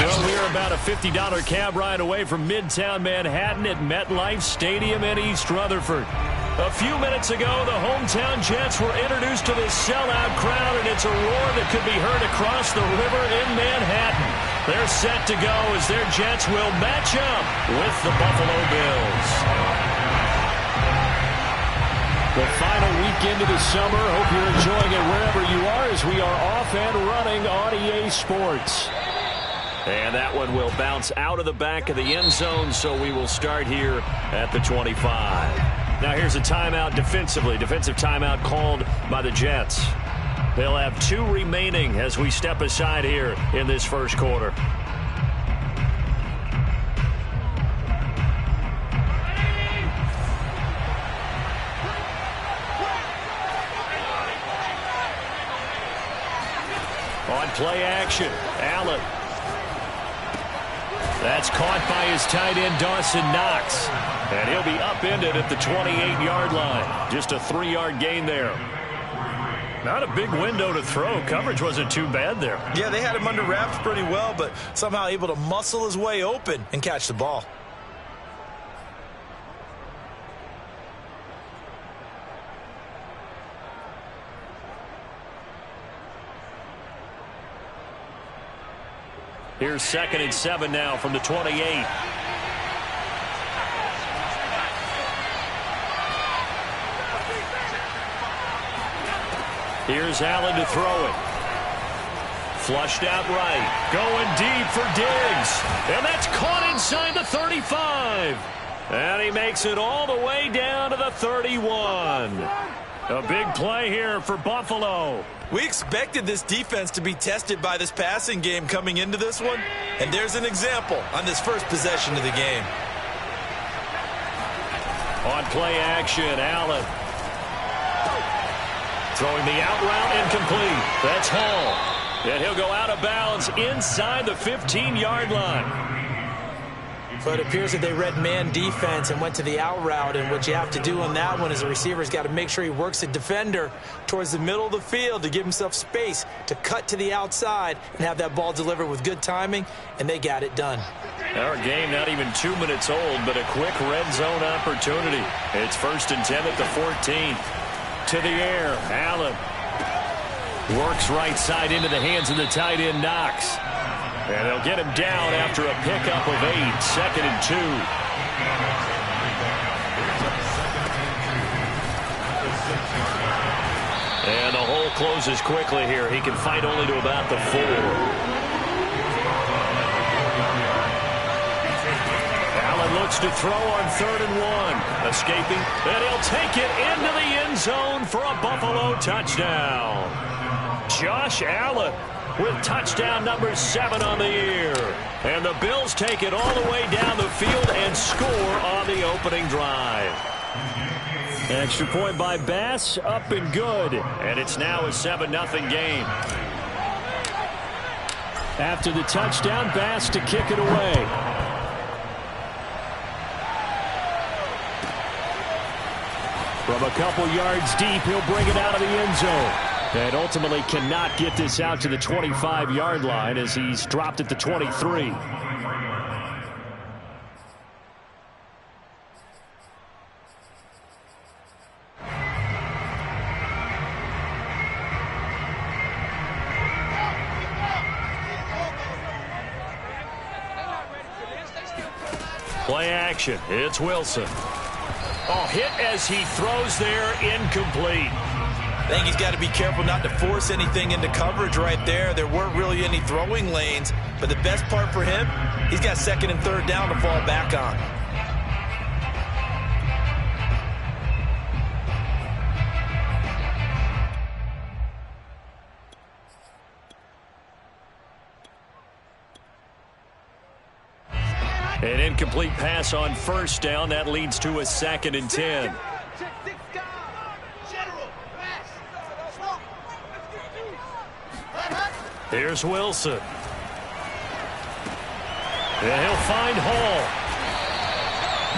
Well, we are about a $50 cab ride away from Midtown Manhattan at MetLife Stadium in East Rutherford. A few minutes ago, the hometown Jets were introduced to this sellout crowd, and it's a roar that could be heard across the river in Manhattan. They're set to go as their Jets will match up with the Buffalo Bills. The final weekend of the summer. Hope you're enjoying it wherever you are as we are off and running on EA Sports. And that one will bounce out of the back of the end zone, so we will start here at the 25. Now here's a timeout defensively. Defensive timeout called by the Jets. They'll have 2 remaining as we step aside here in this first quarter. On play action, Allen. That's caught by his tight end, Dawson Knox. And he'll be upended at the 28-yard line. Just a 3-yard gain there. Not a big window to throw. Coverage wasn't too bad there. Yeah, they had him under wraps pretty well, but somehow able to muscle his way open and catch the ball. Here's 2nd and 7 now from the 28. Here's Allen to throw it. Flushed out right. Going deep for Diggs. And that's caught inside the 35. And he makes it all the way down to the 31. A big play here for Buffalo. We expected this defense to be tested by this passing game coming into this one, and there's an example on this first possession of the game. On play action, Allen. Throwing the out route incomplete. That's Hall. And he'll go out of bounds inside the 15-yard line. But it appears that they read man defense and went to the out route, and what you have to do on that one is a receiver's got to make sure he works the defender towards the middle of the field to give himself space to cut to the outside and have that ball delivered with good timing, and they got it done. Our game not even 2 minutes old, but a quick red zone opportunity. It's 1st and 10 at the 14th. To the air, Allen works right side into the hands of the tight end, Knox. And they'll get him down after a pickup of 8. 2nd and 2. And the hole closes quickly here. He can fight only to about the 4. Allen looks to throw on 3rd and 1. Escaping. And he'll take it into the end zone for a Buffalo touchdown. Josh Allen with touchdown number 7 on the year. And the Bills take it all the way down the field and score on the opening drive. Extra point by Bass, up and good. And it's now a 7-0 game. After the touchdown, Bass to kick it away. From a couple yards deep, he'll bring it out of the end zone. And ultimately cannot get this out to the 25-yard line as he's dropped at the 23. Play action. It's Wilson. Oh, hit as he throws there, incomplete. I think he's got to be careful not to force anything into coverage right there. There weren't really any throwing lanes, but the best part for him, he's got 2nd and 3rd down to fall back on. An incomplete pass on 1st down. That leads to a 2nd and 10. Here's Wilson. And he'll find Hall.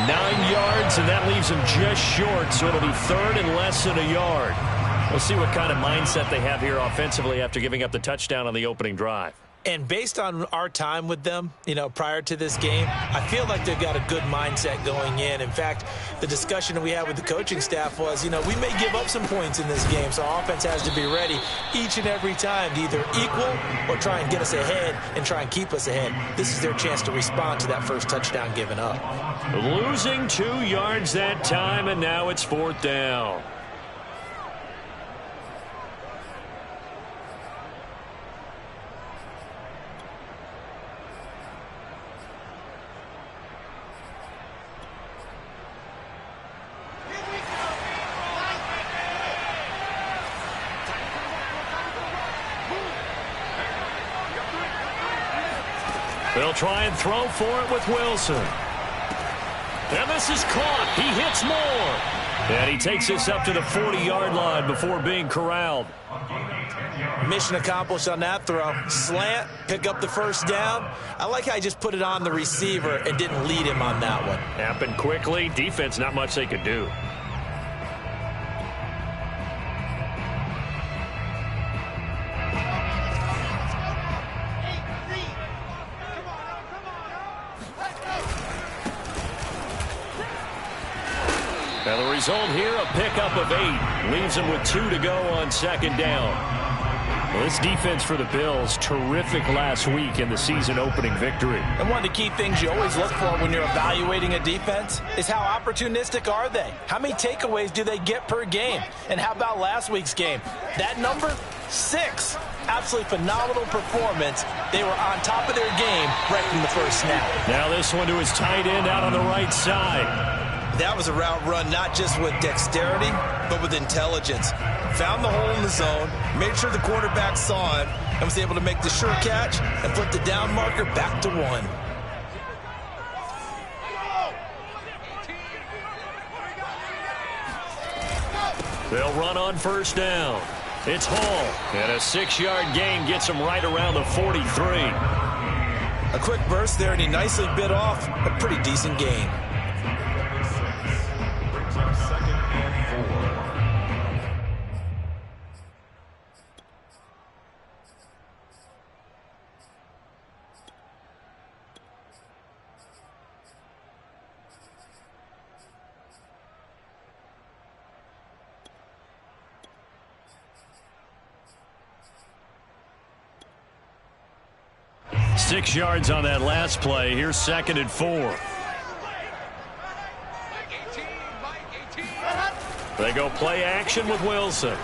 9 yards, and that leaves him just short, so it'll be 3rd and less than a yard. We'll see what kind of mindset they have here offensively after giving up the touchdown on the opening drive. And based on our time with them, prior to this game, I feel like they've got a good mindset going in. In fact, the discussion we had with the coaching staff was, we may give up some points in this game, so our offense has to be ready each and every time to either equal or try and get us ahead and try and keep us ahead. This is their chance to respond to that first touchdown given up. Losing 2 yards that time, and now it's 4th down. They'll try and throw for it with Wilson. And this is caught. He hits more. And he takes this up to the 40-yard line before being corralled. Mission accomplished on that throw. Slant, pick up the first down. I like how he just put it on the receiver and didn't lead him on that one. Happened quickly. Defense, not much they could do. Now the result here, a pickup of 8. Leaves them with 2 to go on 2nd down. Well, this defense for the Bills, terrific last week in the season-opening victory. And one of the key things you always look for when you're evaluating a defense is how opportunistic are they? How many takeaways do they get per game? And how about last week's game? That number, 6. Absolutely phenomenal performance. They were on top of their game right from the first snap. Now this one to his tight end out on the right side. That was a route run not just with dexterity, but with intelligence. Found the hole in the zone, made sure the quarterback saw it, and was able to make the sure catch and put the down marker back to 1. They'll run on 1st down. It's Hall, and a 6-yard gain gets him right around the 43. A quick burst there, and he nicely bit off a pretty decent gain. Six yards on that last play. Here's 2nd and 4. They go play action with Wilson.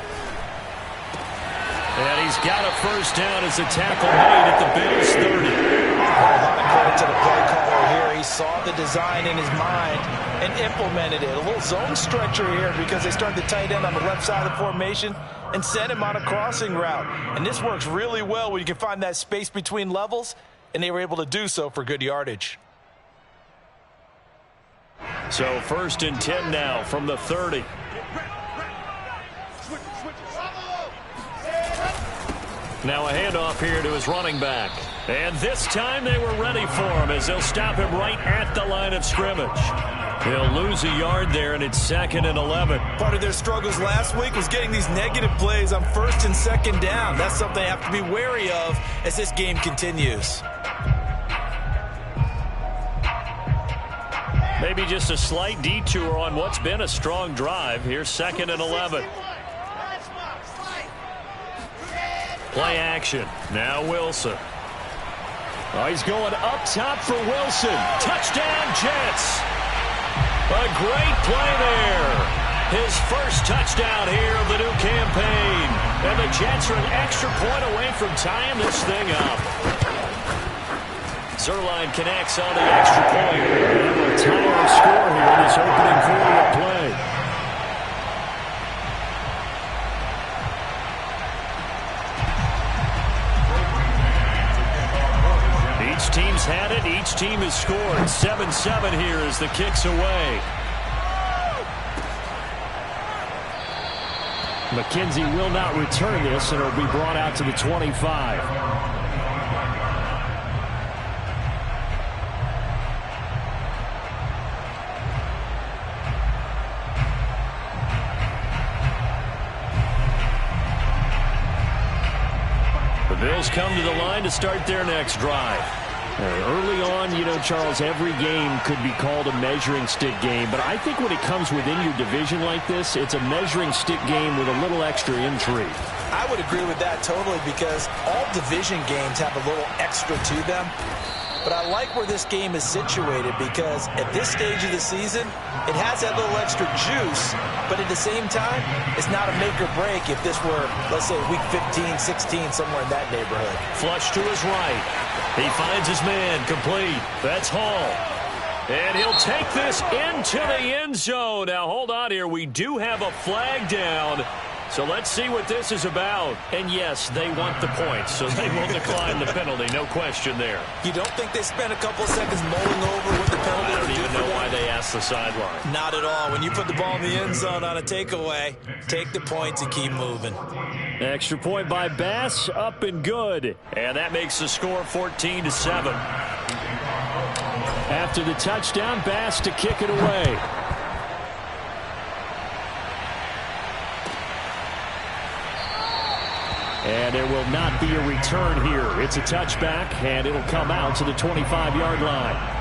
And he's got a first down as the tackle made at the Bills 30. A lot of credit to the play caller here. He saw the design in his mind and implemented it. A little zone stretcher here because they started the tight end on the left side of the formation and sent him on a crossing route. And this works really well when you can find that space between levels, and they were able to do so for good yardage. So 1st and 10 now from the 30. Now a handoff here to his running back. And this time they were ready for him as they'll stop him right at the line of scrimmage. They'll lose a yard there, and it's 2nd and 11. Part of their struggles last week was getting these negative plays on 1st and 2nd down. That's something they have to be wary of as this game continues. Maybe just a slight detour on what's been a strong drive. Here's 2nd and 11. Play action. Now Wilson. Oh, he's going up top for Wilson. Touchdown, Jets. A great play there. His first touchdown here of the new campaign. And the Jets are an extra point away from tying this thing up. Zerline connects on the extra point. And a tie score here in this opening quarter of play. Each team's had it. Each team has scored. 7-7 here as the kick's away. McKenzie will not return this, and it'll be brought out to the 25. VBills come to the line to start their next drive. Early on, you know, Charles, every game could be called a measuring stick game. But I think when it comes within your division like this, it's a measuring stick game with a little extra intrigue. I would agree with that totally, because all division games have a little extra to them. But I like where this game is situated, because at this stage of the season, it has that little extra juice, but at the same time, it's not a make or break if this were, let's say, week 15, 16, somewhere in that neighborhood. Flush to his right. He finds his man, complete. That's Hall. And he'll take this into the end zone. Now, hold on here. We do have a flag down. So let's see what this is about. And yes, they want the points, so they will decline the penalty. No question there. You don't think they spent a couple seconds mulling over what the penalty I don't would do even for know them? why they asked the sideline. Not at all. When you put the ball in the end zone on a takeaway, take the points and keep moving. Extra point by Bass, up and good. And that makes the score 14-7. After the touchdown, Bass to kick it away. And there will not be a return here. It's a touchback, and it'll come out to the 25-yard line.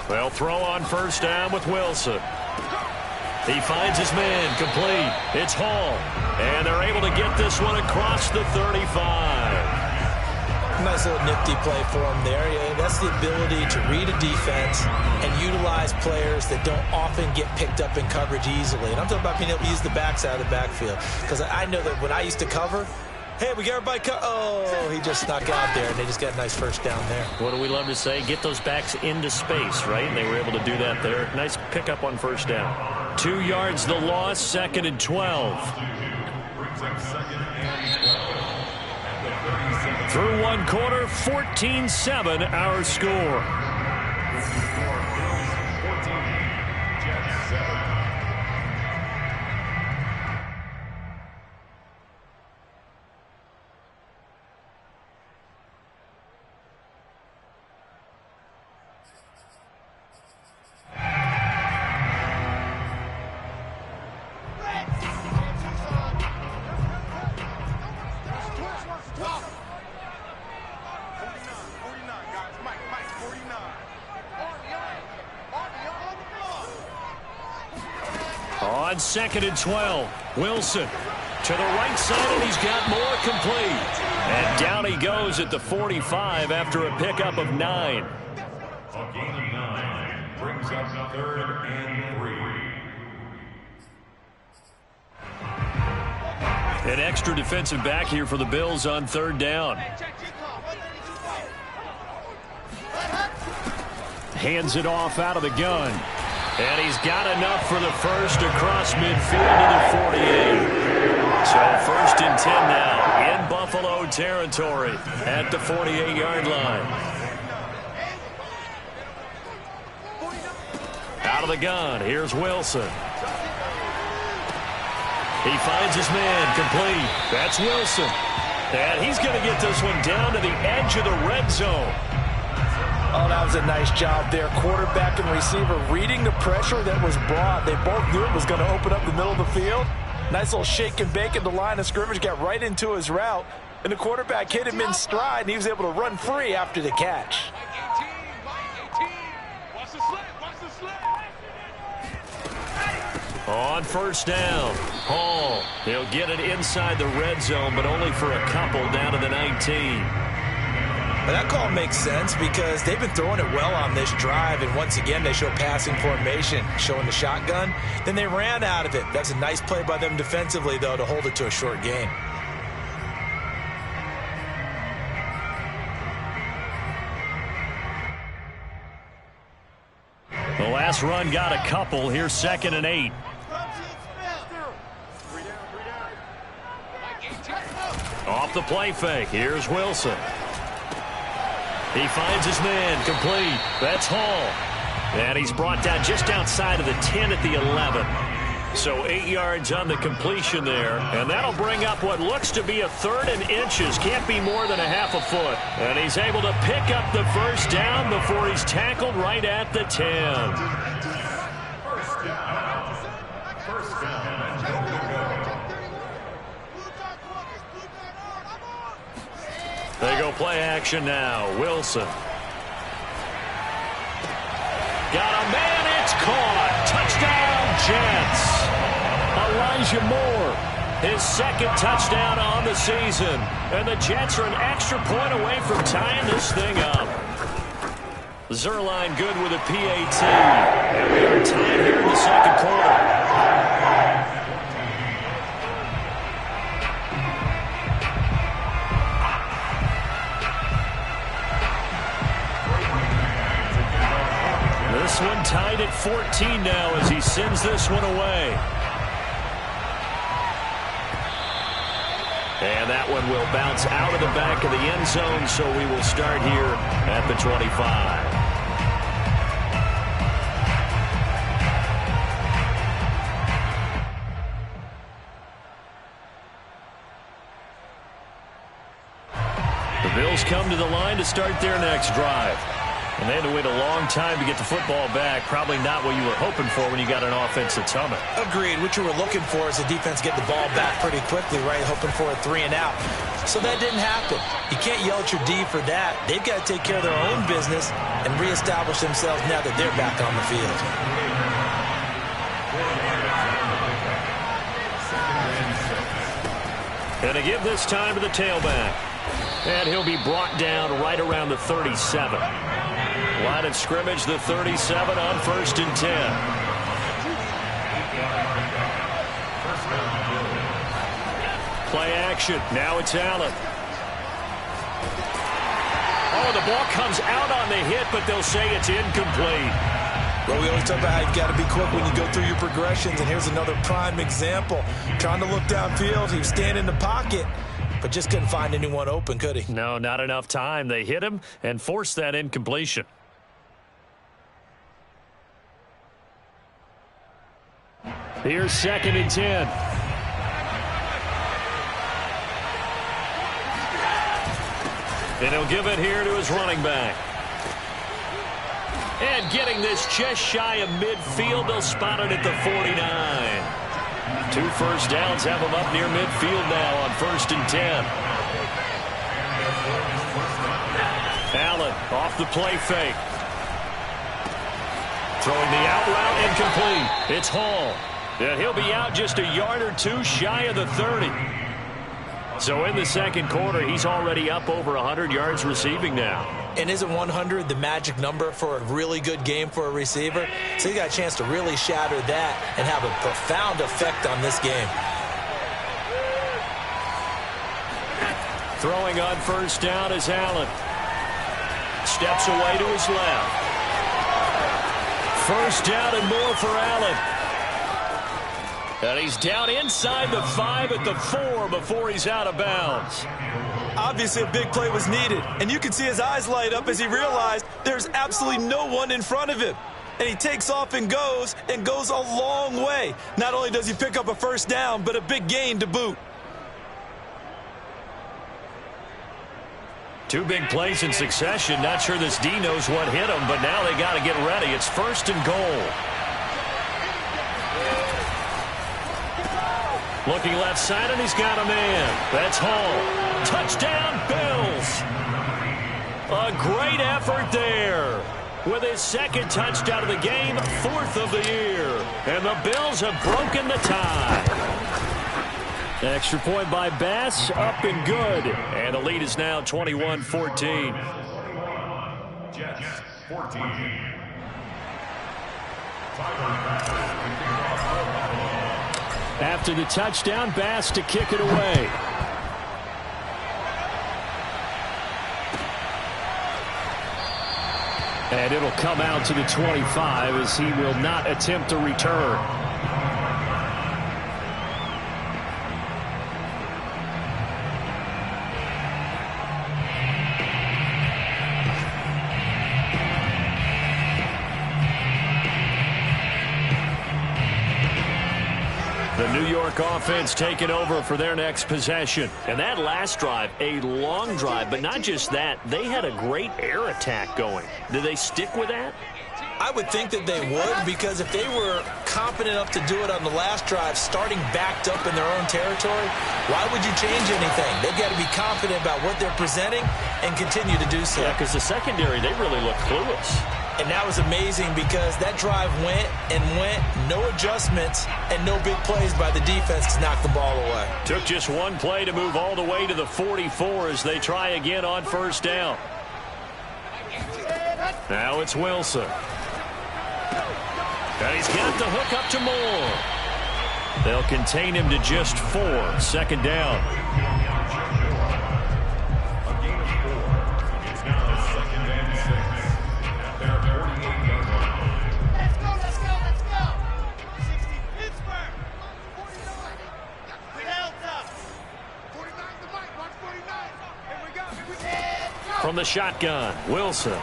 They'll throw on first down with Wilson. He finds his man, complete. It's Hall. And they're able to get this one across the 35. Nice little nifty play for him there. Yeah, that's the ability to read a defense and utilize players that don't often get picked up in coverage easily. And I'm talking about being able to use the backside of the backfield. Because I know that when I used to cover, hey, we got everybody oh, he just snuck out there, and they just got a nice first down there. What do we love to say? Get those backs into space, right? And they were able to do that there. Nice pickup on first down. 2 yards the loss, 2nd and 12. Through one quarter, 14-7 our score. On 2nd and 12, Wilson to the right side, and he's got more, complete. And down he goes at the 45 after a pickup of 9. A gain of 9 brings up 3rd and 3. An extra defensive back here for the Bills on 3rd down. Hands it off out of the gun. And he's got enough for the first across midfield to the 48. So 1st and 10 now in Buffalo territory at the 48-yard line. Out of the gun, here's Wilson. He finds his man, complete. That's Wilson. And he's going to get this one down to the edge of the red zone. Oh, that was a nice job there. Quarterback and receiver reading the pressure that was brought. They both knew it was going to open up the middle of the field. Nice little shake and bake at the line of scrimmage. Got right into his route. And the quarterback hit him in stride, and he was able to run free after the catch. On first down, Hall. He'll get it inside the red zone, but only for a couple down to the 19. But that call makes sense because they've been throwing it well on this drive, and once again they show passing formation, showing the shotgun. Then they ran out of it. That's a nice play by them defensively, though, to hold it to a short gain. The last run got a couple. Here's 2nd and 8. Off the play fake. Here's Wilson. He finds his man, complete. That's Hall. And he's brought down just outside of the 10 at the 11. So 8 yards on the completion there. And that'll bring up what looks to be a 3rd and inches. Can't be more than a half a foot. And he's able to pick up the first down before he's tackled right at the 10. First down. First down. They go play action now. Wilson. Got a man. It's caught. Touchdown, Jets. Elijah Moore, his 2nd touchdown on the season. And the Jets are an extra point away from tying this thing up. Zerline good with a PAT. And we are tied here in the 2nd quarter. This one tied at 14 now as he sends this one away. And that one will bounce out of the back of the end zone, so we will start here at the 25. The Bills come to the line to start their next drive. And they had to wait a long time to get the football back. Probably not what you were hoping for when you got an offense that's humming. Agreed. What you were looking for is the defense get the ball back pretty quickly, right? Hoping for a 3 and out. So that didn't happen. You can't yell at your D for that. They've got to take care of their own business and reestablish themselves now that they're back on the field. And to give this time to the tailback. And he'll be brought down right around the 37. Line of scrimmage, the 37 on 1st and 10. Play action. Now it's Allen. Oh, the ball comes out on the hit, but they'll say it's incomplete. Well, we always talk about how you've got to be quick when you go through your progressions, and here's another prime example. Trying to look downfield, he was standing in the pocket, but just couldn't find anyone open, could he? No, not enough time. They hit him and forced that incompletion. Here's 2nd and 10. And he'll give it here to his running back. And getting this just shy of midfield, they'll spot it at the 49. 2 first downs have him up near midfield now on 1st and 10. Allen off the play fake. Throwing the out route incomplete. It's Hall. And he'll be out just a yard or 2 shy of the 30. So in the 2nd quarter, he's already up over 100 yards receiving now. And isn't 100 the magic number for a really good game for a receiver? So he got a chance to really shatter that and have a profound effect on this game. Throwing on 1st down is Allen. Steps away to his left. 1st down and more for Allen. And he's down inside the 5 at the 4 before he's out of bounds. Obviously, a big play was needed, and you can see his eyes light up as he realized there's absolutely no one in front of him. And he takes off and goes a long way. Not only does he pick up a 1st down, but a big gain to boot. 2 big plays in succession. Not sure this D knows what hit him, but now they got to get ready. It's 1st and goal. Looking left side, and he's got a man. That's Hall. Touchdown, Bills. A great effort there. With his 2nd touchdown of the game, 4th of the year. And the Bills have broken the tie. Extra point by Bass, up and good. And the lead is now 21-14. Jets 14. After the touchdown, Bass to kick it away. And it'll come out to the 25 as he will not attempt a return. The New York offense taking over for their next possession. And that last drive, a long drive, but not just that. They had a great air attack going. Do they stick with that? I would think that they would, because if they were competent enough to do it on the last drive, starting backed up in their own territory, why would you change anything? They've got to be confident about what they're presenting and continue to do so. Yeah, because the secondary, they really look clueless. And that was amazing because that drive went and went, no adjustments, and no big plays by the defense to knock the ball away. Took just one play to move all the way to the 44 as they try again on first down. Now it's Wilson. And he's got the hook up to Moore. They'll contain him to just 4. Second down. A gain of 4. It's now second and 6. They're 48 yards line. Let's go. 60 Pittsburgh. 49. Delta. 49 the mic. Watch 49. Here we go. From the shotgun, Wilson.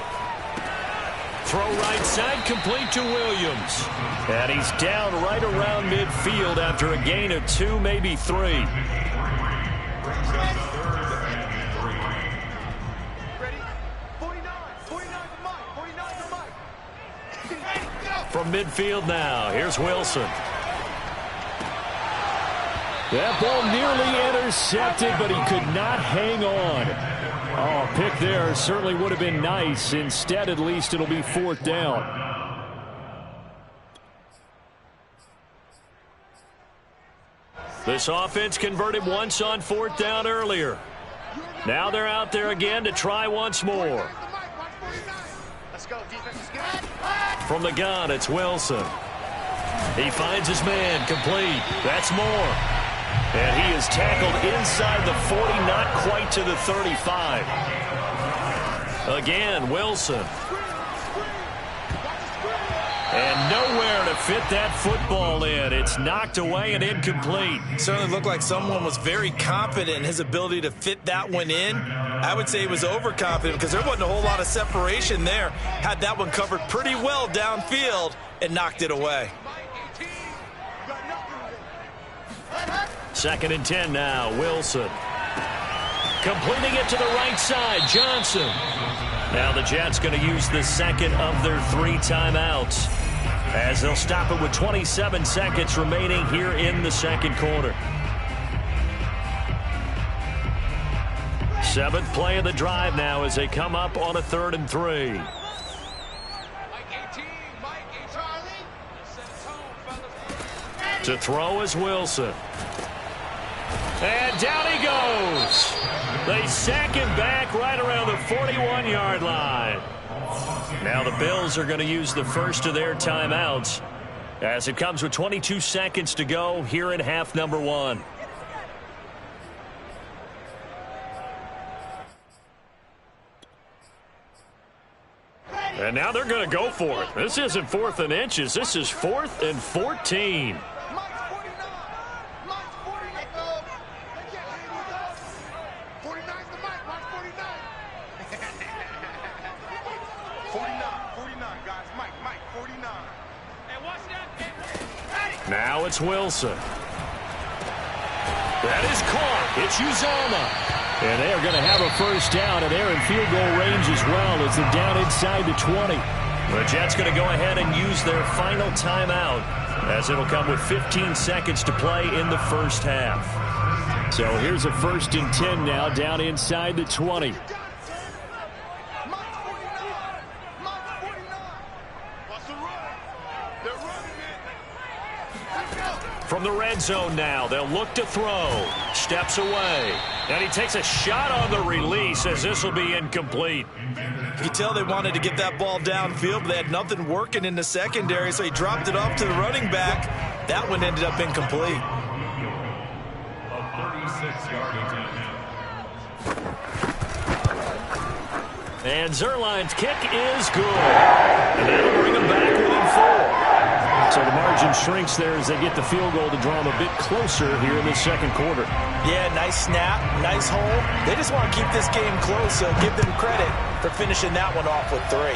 Throw right side, complete to Williams. And he's down right around midfield after a gain of 2, maybe 3. Ready? 49 the mic. From midfield now, here's Wilson. That ball nearly intercepted, but he could not hang on. Oh, pick there certainly would have been nice. Instead, at least, it'll be 4th down. This offense converted once on 4th down earlier. Now they're out there again to try once more. Let's go. Defense is good. From the gun, it's Wilson. He finds his man, complete. That's Moore. And he is tackled inside the 40, not quite to the 35. Again, Wilson. And nowhere to fit that football in. It's knocked away and incomplete. Certainly looked like someone was very confident in his ability to fit that one in. I would say he was overconfident because there wasn't a whole lot of separation there. Had that one covered pretty well downfield and knocked it away. 2nd and 10 now, Wilson. Completing it to the right side, Johnson. Now the Jets going to use the second of their 3 timeouts as they'll stop it with 27 seconds remaining here in the second quarter. 7th play of the drive now as they come up on a 3rd and 3. To throw is Wilson. And down he goes. They sack him back right around the 41-yard line. Now the Bills are going to use the first of their timeouts as it comes with 22 seconds to go here in half number 1. And now they're going to go for it. This isn't 4th and inches. This is 4th and 14. Now it's Wilson. That is caught. It's Uzama. And they are going to have a first down, and they're in field goal range as well as they're down inside the 20. The Jets going to go ahead and use their final timeout as it'll come with 15 seconds to play in the first half. So here's a 1st and 10 now down inside the 20. From the red zone now, they'll look to throw. Steps away. And he takes a shot on the release as this will be incomplete. You could tell they wanted to get that ball downfield, but they had nothing working in the secondary, so he dropped it off to the running back. That one ended up incomplete. A 36-yard attempt. And Zerline's kick is good. And that'll bring him back within 4. So the margin shrinks there as they get the field goal to draw them a bit closer here in the second quarter. Yeah, nice snap, nice hole. They just want to keep this game close, so give them credit for finishing that one off with 3.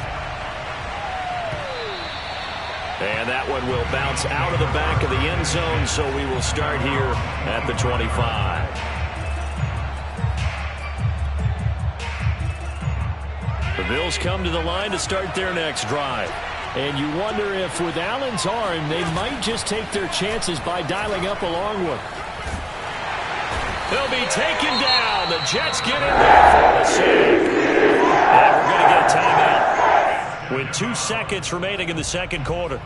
And that one will bounce out of the back of the end zone, so we will start here at the 25. The Bills come to the line to start their next drive. And you wonder if with Allen's arm, they might just take their chances by dialing up a long one. They'll be taken down. The Jets get in there for the sack. And we're going to get a timeout with 2 seconds remaining in the second quarter.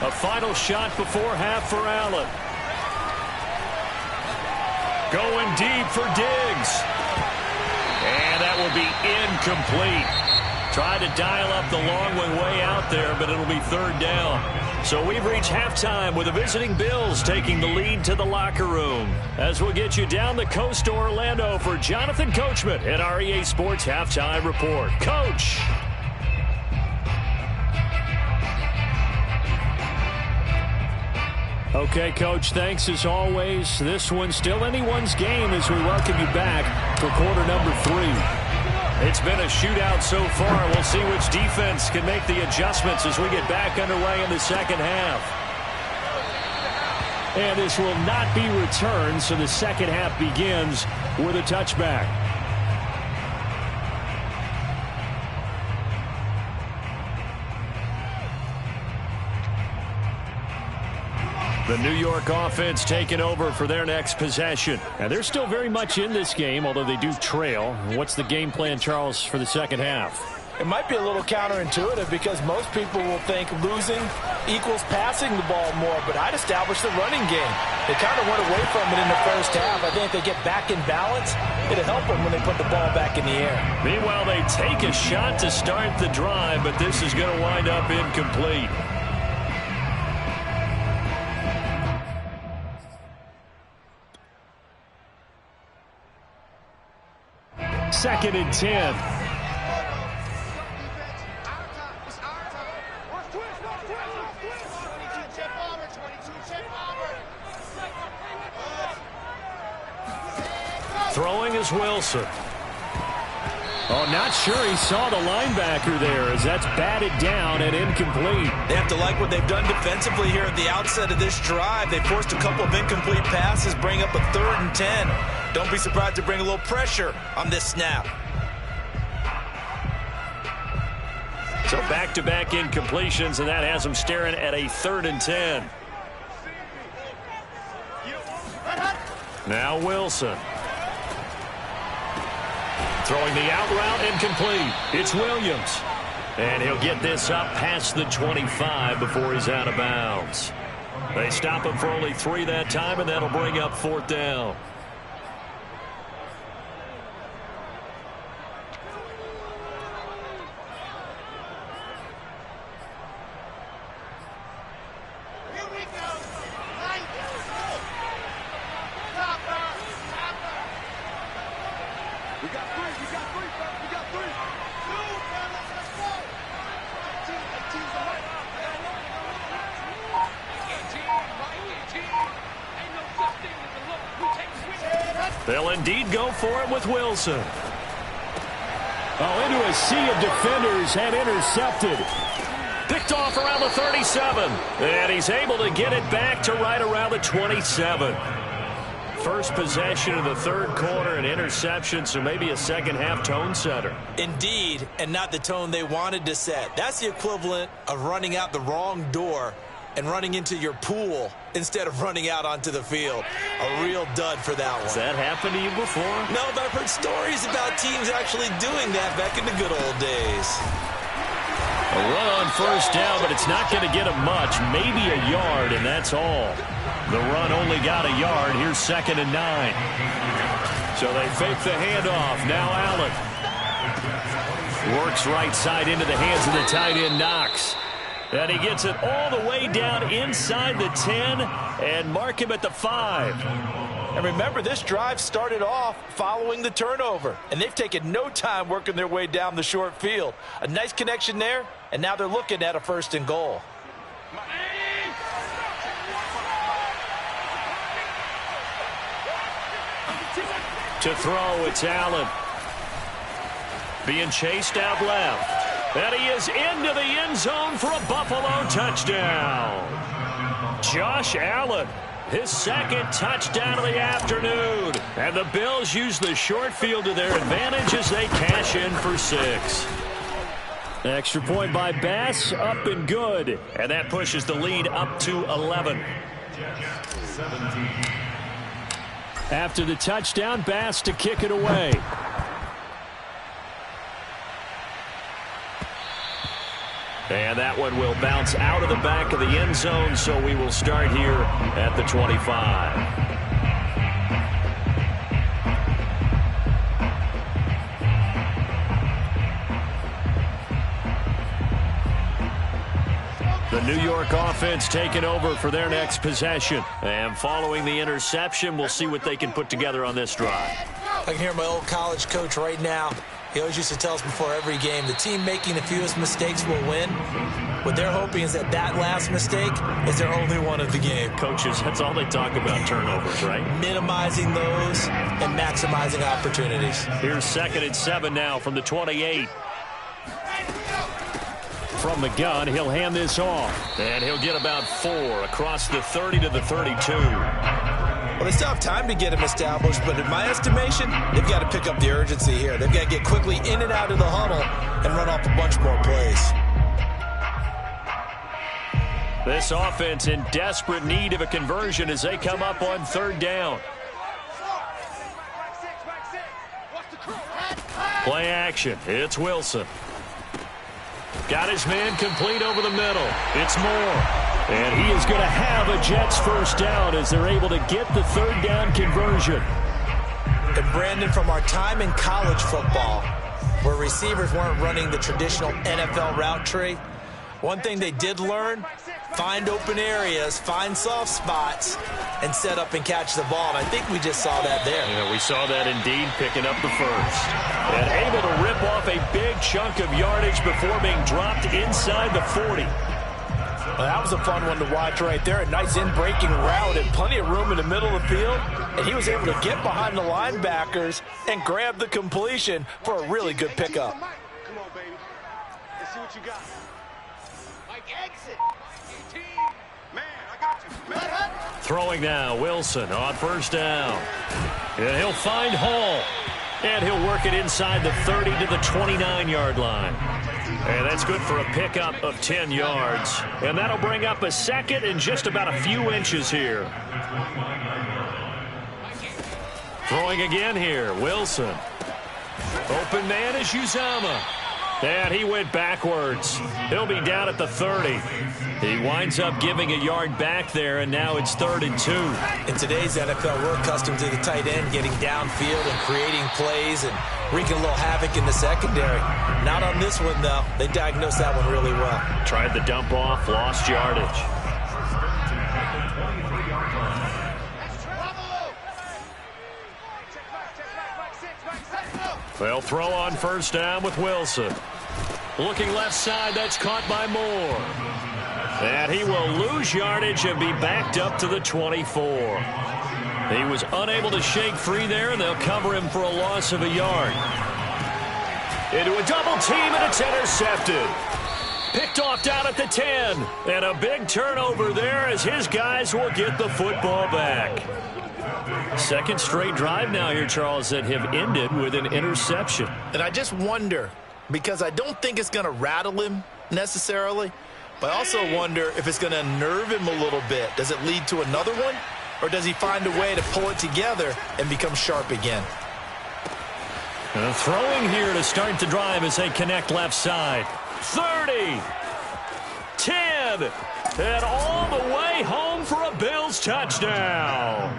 A final shot before half for Allen. Going deep for Diggs. And that will be incomplete. Tried to dial up the long way out there, but it'll be third down. So we've reached halftime with the visiting Bills taking the lead to the locker room. As we'll get you down the coast to Orlando for Jonathan Coachman at our EA Sports Halftime Report. Coach. Okay, Coach, thanks as always. This one's still anyone's game as we welcome you back for quarter number 3. It's been a shootout so far. We'll see which defense can make the adjustments as we get back underway in the second half. And this will not be returned, so the second half begins with a touchback. The New York offense taking over for their next possession. And they're still very much in this game, although they do trail. What's the game plan, Charles, for the second half? It might be a little counterintuitive because most people will think losing equals passing the ball more, but I'd establish the running game. They kind of went away from it in the first half. I think if they get back in balance, it'll help them when they put the ball back in the air. Meanwhile, they take a shot to start the drive, but this is going to wind up incomplete. Second and 10. Throwing is Wilson. Oh, not sure he saw the linebacker there as that's batted down and incomplete. They have to like what they've done defensively here at the outset of this drive. They forced a couple of incomplete passes, bring up a 3rd and 10. Don't be surprised to bring a little pressure on this snap. So back-to-back incompletions, and that has them staring at a 3rd and 10. Now Wilson. Throwing the out route, incomplete. It's Williams. And he'll get this up past the 25 before he's out of bounds. They stop him for only 3 that time, and that'll bring up 4th down. They'll indeed go for it with Wilson. Oh, into a sea of defenders and intercepted. Picked off around the 37. And he's able to get it back to right around the 27. First possession of the third quarter, an interception, so maybe a second half tone setter. Indeed, and not the tone they wanted to set. That's the equivalent of running out the wrong door and running into your pool instead of running out onto the field. A real dud for that one. Has that happened to you before? No, but I've heard stories about teams actually doing that back in the good old days. A run on first down, but it's not going to get him much. Maybe a yard, and that's all. The run only got a yard. Here's 2nd and 9. So they fake the handoff. Now Allen works right side into the hands of the tight end, Knox. And he gets it all the way down inside the 10 and mark him at the 5. And remember, this drive started off following the turnover, and they've taken no time working their way down the short field. A nice connection there, and now they're looking at a 1st and goal. To throw, it's Allen. Being chased out left. And he is into the end zone for a Buffalo touchdown. Josh Allen, his 2nd touchdown of the afternoon. And the Bills use the short field to their advantage as they cash in for 6. Extra point by Bass, up and good. And that pushes the lead up to 11. After the touchdown, Bass to kick it away. And that one will bounce out of the back of the end zone, so we will start here at the 25. The New York offense taking over for their next possession. And following the interception, we'll see what they can put together on this drive. I can hear my old college coach right now. He always used to tell us before every game, the team making the fewest mistakes will win. What they're hoping is that last mistake is their only one of the game. Coaches, that's all they talk about, turnovers, right? Minimizing those and maximizing opportunities. Here's 2nd and 7 now from the 28. From the gun, he'll hand this off. And he'll get about 4 across the 30 to the 32. Well, they still have time to get him established, but in my estimation, they've got to pick up the urgency here. They've got to get quickly in and out of the huddle and run off a bunch more plays. This offense in desperate need of a conversion as they come up on 3rd down. Play action. It's Wilson. Got his man complete over the middle. It's Moore. And he is going to have a Jets 1st down as they're able to get the 3rd down conversion. And Brandon, from our time in college football, where receivers weren't running the traditional NFL route tree, one thing they did learn, find open areas, find soft spots, and set up and catch the ball. And I think we just saw that there. Yeah, we saw that indeed, picking up the 1st. And able to rip off a big chunk of yardage before being dropped inside the 40. Well, that was a fun one to watch right there. A nice in-breaking route and plenty of room in the middle of the field. And he was able to get behind the linebackers and grab the completion for a really good pickup. Come on, baby. Let's see what you got. Mike, exit. 18. Man, I got you. Man. Throwing now, Wilson on 1st down. And he'll find Hall. And he'll work it inside the 30 to the 29-yard line. And that's good for a pickup of 10 yards. And that'll bring up a 2nd and just about a few inches here. Throwing again here, Wilson. Open man is Uzama. And he went backwards. He'll be down at the 30. He winds up giving a yard back there, and now it's 3rd and 2. In today's NFL, we're accustomed to the tight end getting downfield and creating plays and wreaking a little havoc in the secondary. Not on this one, though. They diagnosed that one really well. Tried the dump off, lost yardage. They'll throw on 1st down with Wilson. Looking left side, that's caught by Moore. And he will lose yardage and be backed up to the 24. He was unable to shake free there, and they'll cover him for a loss of a yard. Into a double team, and it's intercepted. Picked off down at the 10. And a big turnover there as his guys will get the football back. 2nd straight drive now here, Charles, that have ended with an interception. And I just wonder, because I don't think it's going to rattle him necessarily, but I also wonder if it's going to unnerve him a little bit. Does it lead to another one? Or does he find a way to pull it together and become sharp again? Throwing here to start the drive as they connect left side. 30, 10, and all the way home for a Bills Bills touchdown.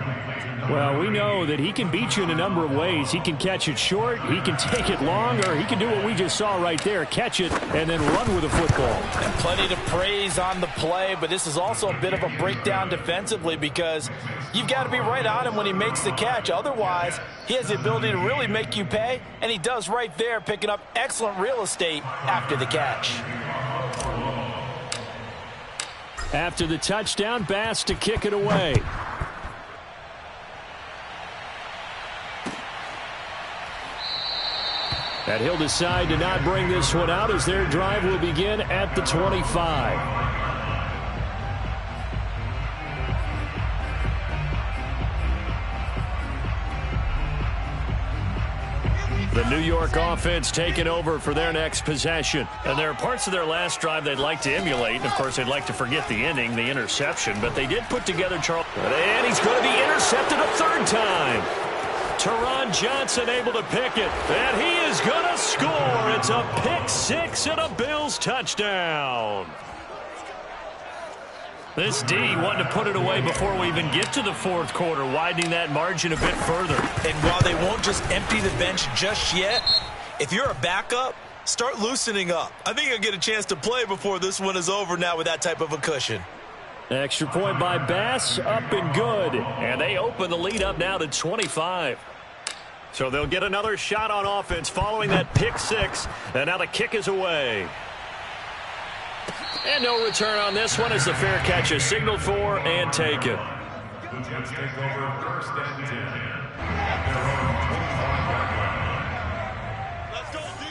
Well, we know that he can beat you in a number of ways. He can catch it short, he can take it long, or he can do what we just saw right there, catch it and then run with the football. And plenty to praise on the play, but this is also a bit of a breakdown defensively because you've got to be right on him when he makes the catch. Otherwise, he has the ability to really make you pay, and he does right there, picking up excellent real estate after the catch. After the touchdown, Bass to kick it away. And he'll decide to not bring this one out as their drive will begin at the 25. The New York offense taking over for their next possession. And there are parts of their last drive they'd like to emulate. And, of course, they'd like to forget the ending, the interception. But they did put together Charles. And he's going to be intercepted a third time. Teron Johnson able to pick it. And he is going to score. It's a pick six and a Bills touchdown. This D wanting to put it away before we even get to the fourth quarter, widening that margin a bit further. And while they won't just empty the bench just yet, if you're a backup, start loosening up. I think you'll get a chance to play before this one is over now with that type of a cushion. Extra point by Bass, up and good. And they open the lead up now to 25. So they'll get another shot on offense following that pick six. And now the kick is away. And no return on this one as the fair catch is signaled for and taken. The Jets take over first and 10. Let's go, D.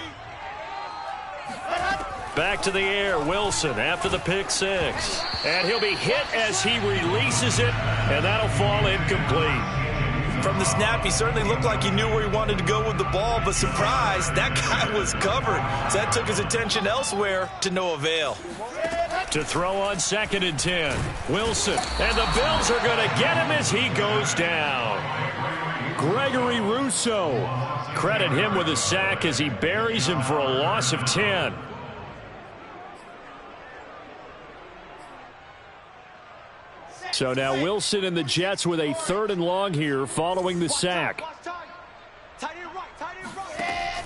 Back to the air, Wilson after the pick six. And he'll be hit as he releases it, and that'll fall incomplete. From the snap, he certainly looked like he knew where he wanted to go with the ball, but surprise, that guy was covered. So that took his attention elsewhere to no avail. To throw on 2nd and 10. Wilson, and the Bills are going to get him as he goes down. Gregory Rousseau. Credit him with a sack as he buries him for a loss of 10. So now Wilson and the Jets with a 3rd and long here following the sack.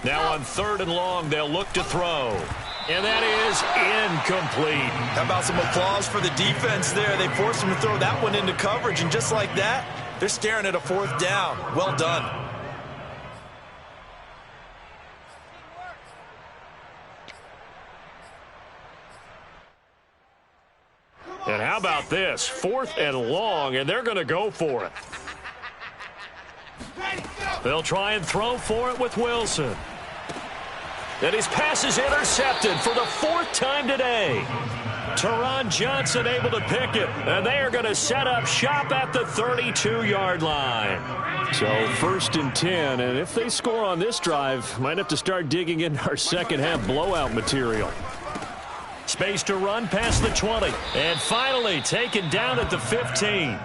Now on 3rd and long, they'll look to throw. And that is incomplete. How about some applause for the defense there? They forced him to throw that one into coverage, and just like that, they're staring at a 4th down. Well done. And how about this? 4th and long, and they're going to go for it. They'll try and throw for it with Wilson. And his pass is intercepted for the 4th time today. Teron Johnson able to pick it, and they are going to set up shop at the 32-yard line. So 1st and 10, and if they score on this drive, might have to start digging in our second-half blowout material. Space to run past the 20, and finally taken down at the 15.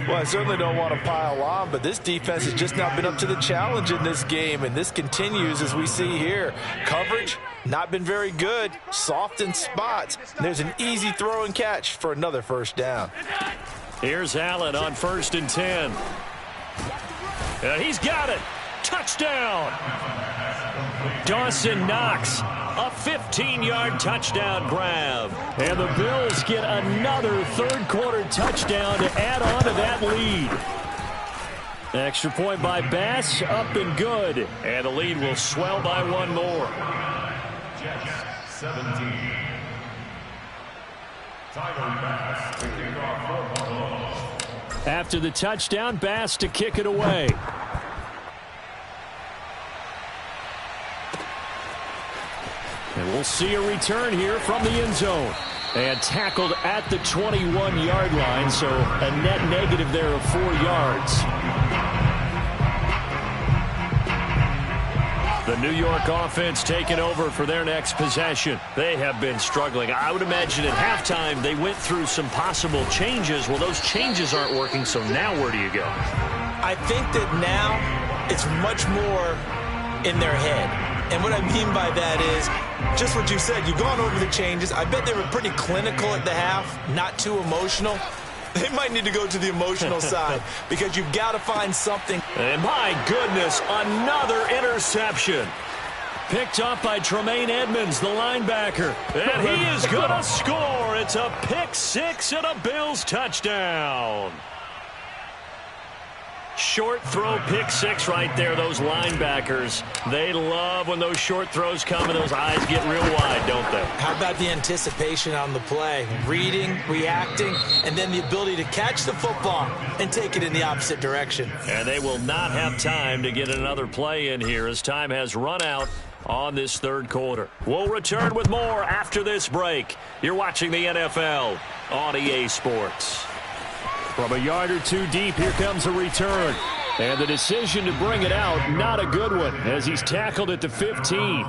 Well, I certainly don't want to pile on, but this defense has just not been up to the challenge in this game, and this continues as we see here. Coverage, not been very good, soft in spots. And there's an easy throw and catch for another 1st down. Here's Allen on 1st and 10. And he's got it. Touchdown. Dawson Knox, a 15-yard touchdown grab. And the Bills get another 3rd quarter touchdown to add on to that lead. Extra point by Bass, up and good. And the lead will swell by 1 more. Jets 17. Tyler Bass to kick off for Buffalo. After the touchdown, Bass to kick it away. And we'll see a return here from the end zone. And tackled at the 21-yard line, so a net negative there of 4 yards. The New York offense taking over for their next possession. They have been struggling. I would imagine at halftime they went through some possible changes. Well, those changes aren't working, so now where do you go? I think that now it's much more in their head. And what I mean by that is just what you said. You've gone over the changes. I bet they were pretty clinical at the half, not too emotional. they might need to go to the emotional side because you've got to find something. And my goodness, another interception. Picked up by Tremaine Edmonds, the linebacker. And he is going to score. It's a pick six and a Bills touchdown. Short throw pick six right there. Those linebackers, they love when those short throws come and those eyes get real wide, don't they? How about the anticipation on the play? Reading, reacting, and then the ability to catch the football and take it in the opposite direction. And they will not have time to get another play in here as time has run out on this third quarter. We'll return with more after this break. You're watching the NFL on EA Sports. From a yard or two deep, here comes a return. And the decision to bring it out, not a good one, as he's tackled at the 15.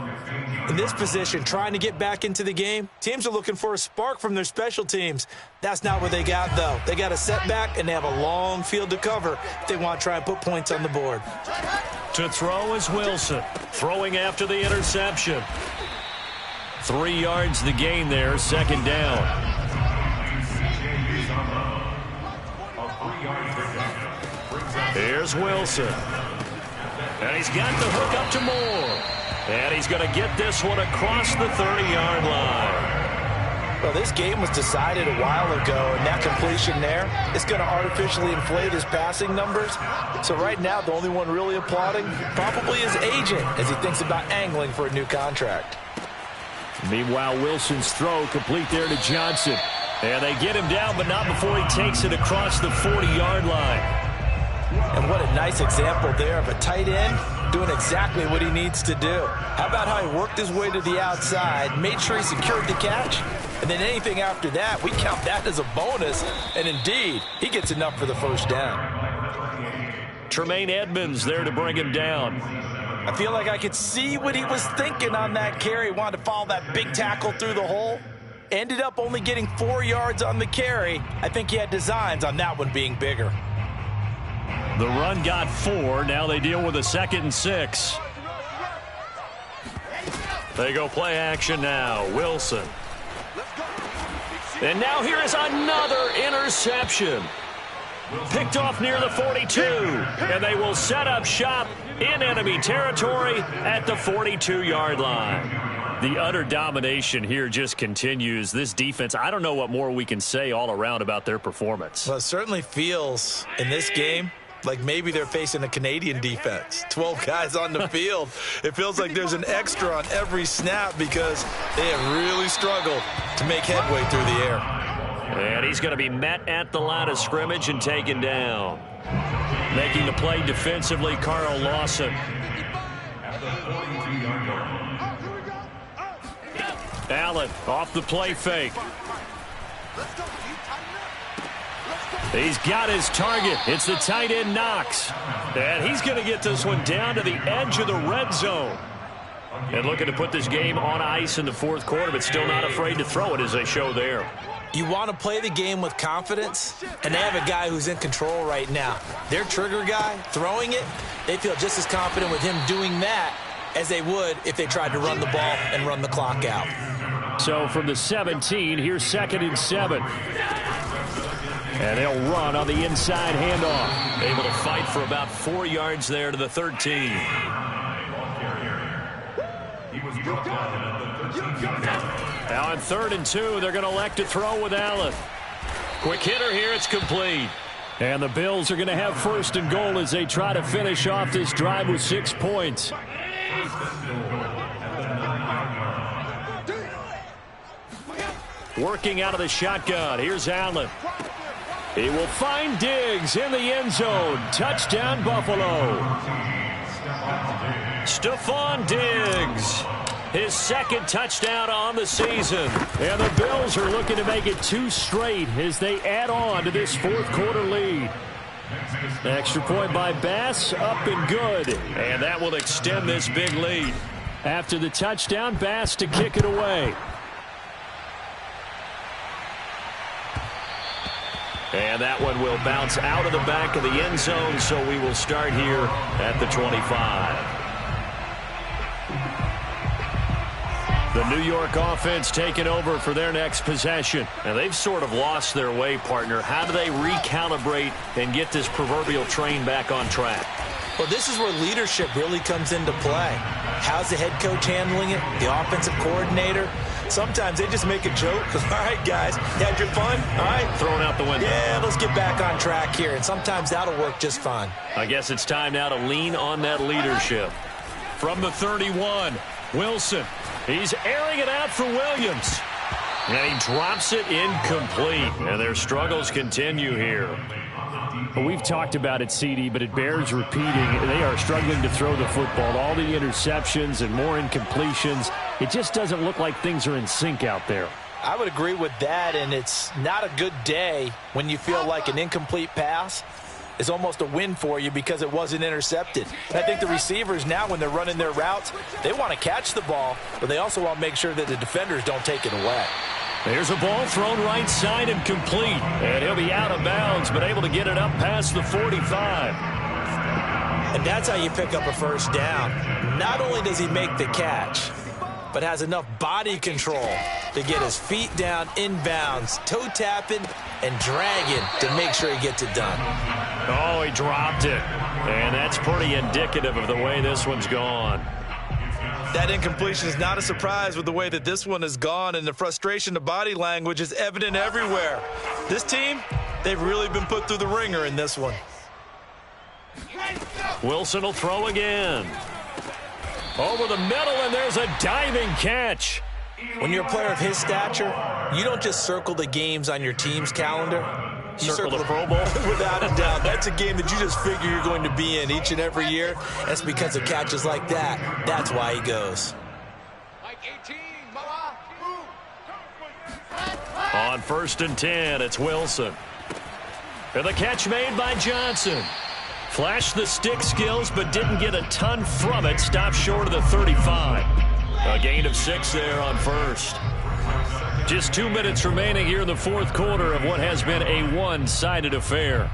In this position, trying to get back into the game, teams are looking for a spark from their special teams. That's not what they got, though. They got a setback, and they have a long field to cover if they want to try and put points on the board. To throw is Wilson, throwing after the interception. 3 yards the gain there, second down. Here's Wilson. And he's got the hook up to Moore. And he's going to get this one across the 30-yard line. Well, this game was decided a while ago, and that completion there is going to artificially inflate his passing numbers. So right now, the only one really applauding probably his agent as he thinks about angling for a new contract. Meanwhile, Wilson's throw complete there to Johnson. And they get him down, but not before he takes it across the 40-yard line. And what a nice example there of a tight end doing exactly what he needs to do. How about how he worked his way to the outside, made sure he secured the catch, and then anything after that, we count that as a bonus. And indeed, he gets enough for the first down. Tremaine Edmonds there to bring him down. I feel like I could see what he was thinking on that carry. He wanted to follow that big tackle through the hole. Ended up only getting 4 yards on the carry. I think he had designs on that one being bigger. The run got 4. Now they deal with a 2nd and 6. They go play action now. Wilson. And now here is another interception. Picked off near the 42. And they will set up shop in enemy territory at the 42-yard line. The utter domination here just continues. This defense, I don't know what more we can say all around about their performance. Well, it certainly feels in this game like maybe they're facing a Canadian defense. 12 guys on the field. It feels like there's an extra on every snap because they have really struggled to make headway through the air. And he's going to be met at the line of scrimmage and taken down. Making the play defensively, Carl Lawson. Allen off the play fake. He's got his target. It's the tight end Knox. And he's going to get this one down to the edge of the red zone. And looking to put this game on ice in the fourth quarter, but still not afraid to throw it as they show there. You want to play the game with confidence, and they have a guy who's in control right now. Their trigger guy, throwing it, they feel just as confident with him doing that as they would if they tried to run the ball and run the clock out. So from the 17, here's 2nd and 7. And they'll run on the inside handoff. Able to fight for about 4 yards there to the 13. Now on 3rd and 2, they're going to elect to throw with Allen. Quick hitter here, it's complete. And the Bills are going to have 1st and goal as they try to finish off this drive with 6 points. Working out of the shotgun. Here's Allen. He will find Diggs in the end zone. Touchdown, Buffalo. Stephon Diggs. His 2nd touchdown on the season. And the Bills are looking to make it 2 straight as they add on to this fourth quarter lead. Extra point by Bass, up and good. And that will extend this big lead. After the touchdown, Bass to kick it away. And that one will bounce out of the back of the end zone, so we will start here at the 25. The New York offense taking over for their next possession. And they've sort of lost their way, partner. How do they recalibrate and get this proverbial train back on track? Well, this is where leadership really comes into play. How's the head coach handling it? The offensive coordinator? Sometimes they just make a joke. All right, guys, you had your fun? All right. Thrown out the window. Yeah, let's get back on track here. And sometimes that'll work just fine. I guess it's time now to lean on that leadership. From the 31, Wilson. He's airing it out for Williams. And he drops it incomplete. And their struggles continue here. Well, we've talked about it, CD, but it bears repeating. They are struggling to throw the football. All the interceptions and more incompletions. It just doesn't look like things are in sync out there. I would agree with that, and it's not a good day when you feel like an incomplete pass is almost a win for you because it wasn't intercepted. And I think the receivers now, when they're running their routes, they want to catch the ball, but they also want to make sure that the defenders don't take it away. There's a ball thrown right side and complete. And he'll be out of bounds, but able to get it up past the 45. And that's how you pick up a first down. Not only does he make the catch, but has enough body control to get his feet down inbounds, toe tapping and dragging to make sure he gets it done. Oh, he dropped it. And that's pretty indicative of the way this one's gone. That incompletion is not a surprise with the way that this one has gone, and the frustration of body language is evident everywhere. This team, they've really been put through the ringer in this one. Wilson will throw again. Over the middle, and there's a diving catch. When you're a player of his stature, you don't just circle the games on your team's calendar. You circle the Pro Bowl? Without a doubt. That's a game that you just figure you're going to be in each and every year. That's because of catches like that. That's why he goes. On 1st and 10, it's Wilson. And the catch made by Johnson. Flashed the stick skills, but didn't get a ton from it. Stopped short of the 35. A gain of 6 there on 1st. Just 2 minutes remaining here in the 4th quarter of what has been a one-sided affair.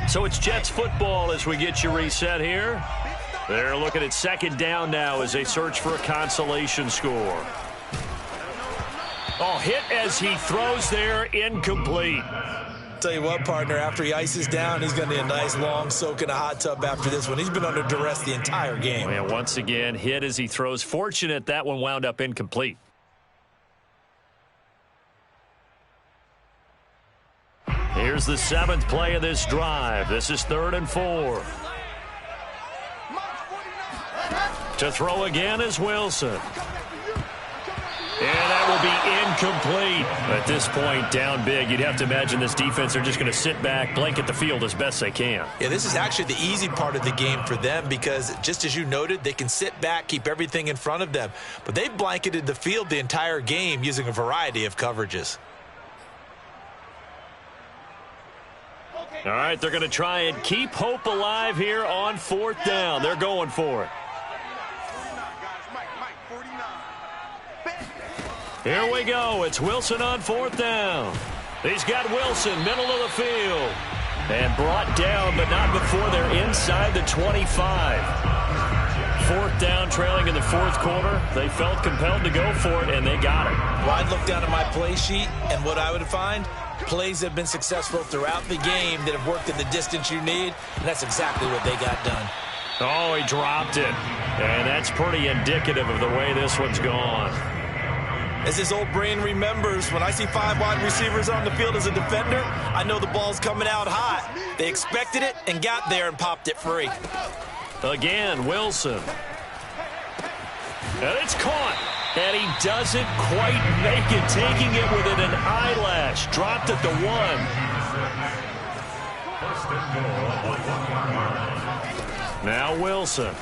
So it's Jets football as we get you reset here. They're looking at 2nd down now as they search for a consolation score. Oh, hit as he throws there, incomplete. Tell you what, partner, after he ices down, he's going to need a nice long soak in a hot tub after this one. He's been under duress the entire game. And once again, hit as he throws. Fortunate that one wound up incomplete. Here's the 7th play of this drive. This is 3rd and 4. To throw again is Wilson. And that will be incomplete. At this point, down big, you'd have to imagine this defense are just going to sit back, blanket the field as best they can. Yeah, this is actually the easy part of the game for them because, just as you noted, they can sit back, keep everything in front of them. But they've blanketed the field the entire game using a variety of coverages. All right, they're going to try and keep hope alive here on 4th down. They're going for it. Here we go. It's Wilson on 4th down. He's got Wilson, middle of the field. And brought down, but not before they're inside the 25. 4th down, trailing in the 4th quarter. They felt compelled to go for it, and they got it. Well, I'd look down at my play sheet, and what I would find, plays have been successful throughout the game that have worked in the distance you need, and that's exactly what they got done. Oh, he dropped it. And that's pretty indicative of the way this one's gone. As his old brain remembers, when I see 5 wide receivers on the field as a defender, I know the ball's coming out hot. They expected it and got there and popped it free. Again, Wilson. And it's caught. And he doesn't quite make it, taking it within an eyelash. Dropped at the 1. Now Wilson.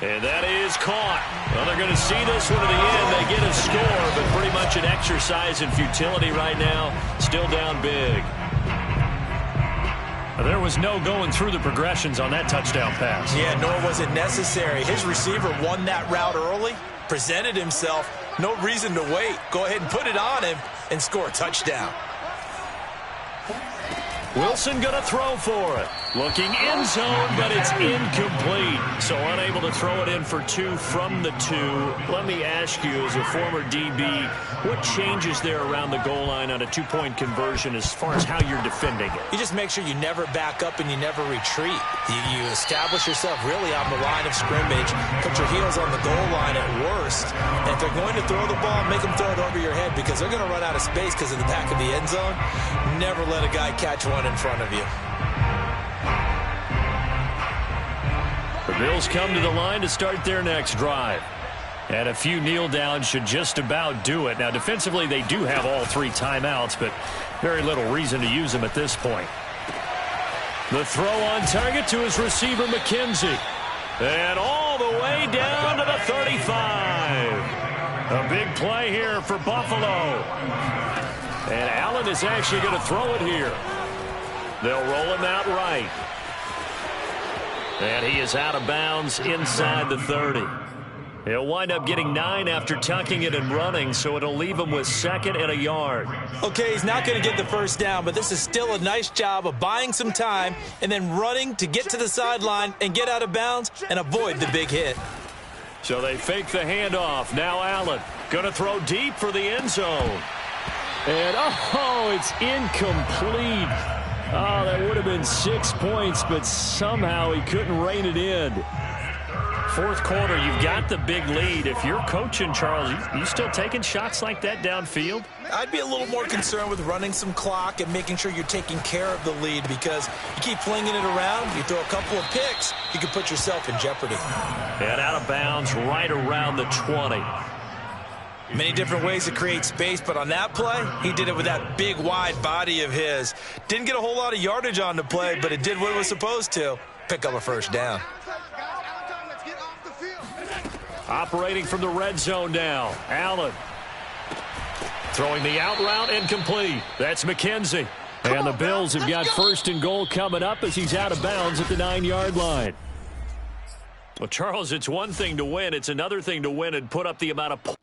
And that is caught. Well, they're going to see this one to the end. They get a score, but pretty much an exercise in futility right now. Still down big. There was no going through the progressions on that touchdown pass. Yeah, nor was it necessary. His receiver won that route early, presented himself. No reason to wait. Go ahead and put it on him and score a touchdown. Wilson going to throw for it. Looking end zone, but it's incomplete. So unable to throw it in for 2 from the 2. Let me ask you, as a former DB, what changes there around the goal line on a 2-point conversion as far as how you're defending it? You just make sure you never back up and you never retreat. You establish yourself really on the line of scrimmage, put your heels on the goal line at worst. And if they're going to throw the ball, make them throw it over your head because they're going to run out of space because of the back of the end zone. Never let a guy catch one in front of you. The Bills come to the line to start their next drive. And a few kneel downs should just about do it. Now, defensively, they do have all 3 timeouts, but very little reason to use them at this point. The throw on target to his receiver, McKenzie. And all the way down to the 35. A big play here for Buffalo. And Allen is actually going to throw it here. They'll roll him out right. And he is out of bounds inside the 30. He'll wind up getting 9 after tucking it and running, so it'll leave him with 2nd and a yard. Okay, he's not going to get the first down, but this is still a nice job of buying some time and then running to get to the sideline and get out of bounds and avoid the big hit. So they fake the handoff. Now Allen going to throw deep for the end zone. And, it's incomplete. Oh, that would have been 6 points, but somehow he couldn't rein it in. Fourth quarter, you've got the big lead. If you're coaching, Charles, you still taking shots like that downfield? I'd be a little more concerned with running some clock and making sure you're taking care of the lead because you keep flinging it around, you throw a couple of picks, you can put yourself in jeopardy. And out of bounds right around the 20. Many different ways to create space, but on that play, he did it with that big, wide body of his. Didn't get a whole lot of yardage on the play, but it did what it was supposed to. Pick up a first down. Operating from the red zone now. Allen. Throwing the out route incomplete. That's McKenzie. And the Bills have got 1st and goal coming up as he's out of bounds at the 9-yard line. Well, Charles, it's one thing to win. It's another thing to win and put up the amount of points